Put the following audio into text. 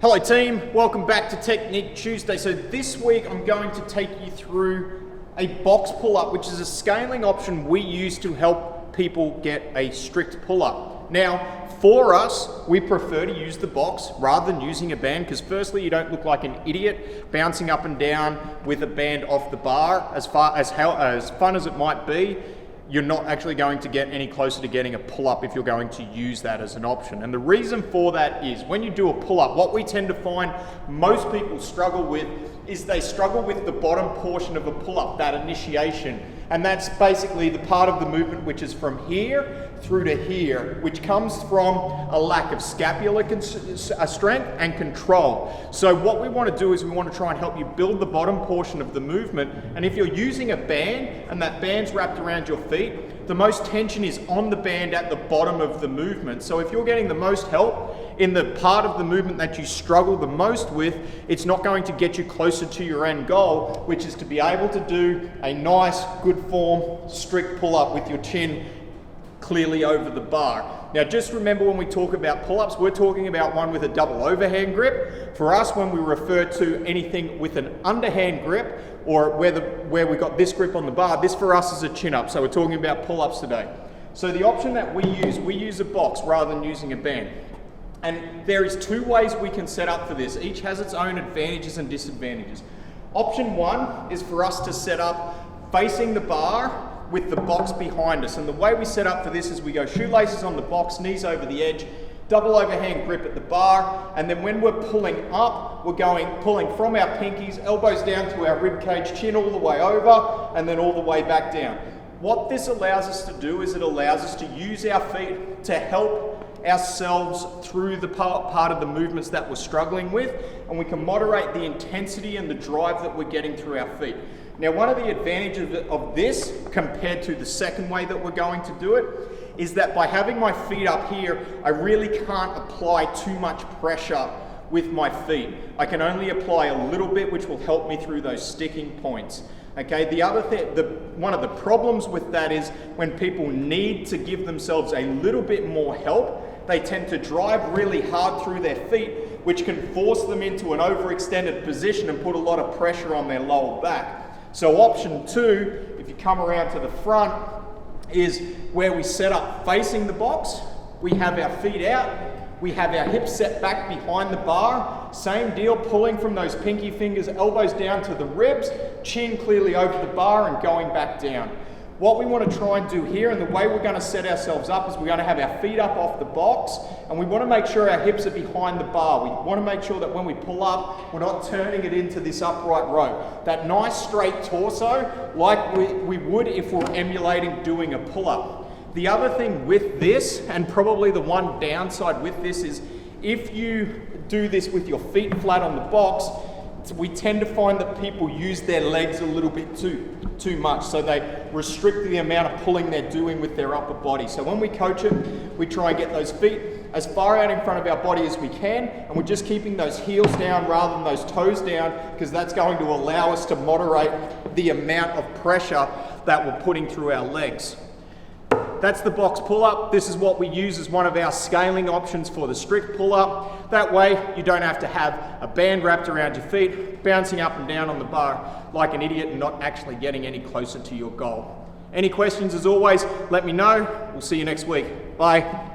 Hello team, welcome back to Technique Tuesday. So this week I'm going to take you through a box pull-up, which is a scaling option we use to help people get a strict pull-up. Now, for us, we prefer to use the box rather than using a band, because firstly, you don't look like an idiot bouncing up and down with a band off the bar. As fun as it might be, you're not actually going to get any closer to getting a pull-up if you're going to use that as an option. And the reason for that is when you do a pull-up, what we tend to find most people struggle with is they struggle with the bottom portion of a pull-up, that initiation. And that's basically the part of the movement which is from here through to here, which comes from a lack of scapular strength and control. So what we want to do is we want to try and help you build the bottom portion of the movement. And if you're using a band and that band's wrapped around your feet, the most tension is on the band at the bottom of the movement. So if you're getting the most help in the part of the movement that you struggle the most with, it's not going to get you closer to your end goal, which is to be able to do a nice, good form, strict pull-up with your chin clearly over the bar. Now just remember, when we talk about pull-ups, we're talking about one with a double overhand grip. For us, when we refer to anything with an underhand grip, or where we got this grip on the bar, this for us is a chin-up. So we're talking about pull-ups today. So the option that we use a box rather than using a band. And there is two ways we can set up for this. Each has its own advantages and disadvantages. Option one is for us to set up facing the bar with the box behind us. And the way we set up for this is we go shoelaces on the box, knees over the edge, double overhand grip at the bar, and then when we're pulling up, we're pulling from our pinkies, elbows down to our rib cage, chin all the way over, and then all the way back down. What this allows us to do is it allows us to use our feet to help ourselves through the part of the movements that we're struggling with, and we can moderate the intensity and the drive that we're getting through our feet. Now, one of the advantages of this compared to the second way that we're going to do it is that by having my feet up here, I really can't apply too much pressure with my feet. I can only apply a little bit, which will help me through those sticking points. Okay, the other thing, one of the problems with that is when people need to give themselves a little bit more help, they tend to drive really hard through their feet, which can force them into an overextended position and put a lot of pressure on their lower back. So option two, if you come around to the front, is where we set up facing the box. We have our feet out, we have our hips set back behind the bar. Same deal, pulling from those pinky fingers, elbows down to the ribs, chin clearly over the bar and going back down. What we want to try and do here, and the way we're going to set ourselves up, is we're going to have our feet up off the box, and we want to make sure our hips are behind the bar. We want to make sure that when we pull up, we're not turning it into this upright row. That nice straight torso, like we would if we're emulating doing a pull-up. The other thing with this, and probably the one downside with this, is if you do this with your feet flat on the box, we tend to find that people use their legs a little bit too much, so they restrict the amount of pulling they're doing with their upper body. So when we coach it, we try and get those feet as far out in front of our body as we can, and we're just keeping those heels down rather than those toes down, because that's going to allow us to moderate the amount of pressure that we're putting through our legs. That's the box pull-up. This is what we use as one of our scaling options for the strict pull-up. That way you don't have to have a band wrapped around your feet, bouncing up and down on the bar like an idiot and not actually getting any closer to your goal. Any questions, as always, let me know. We'll see you next week. Bye.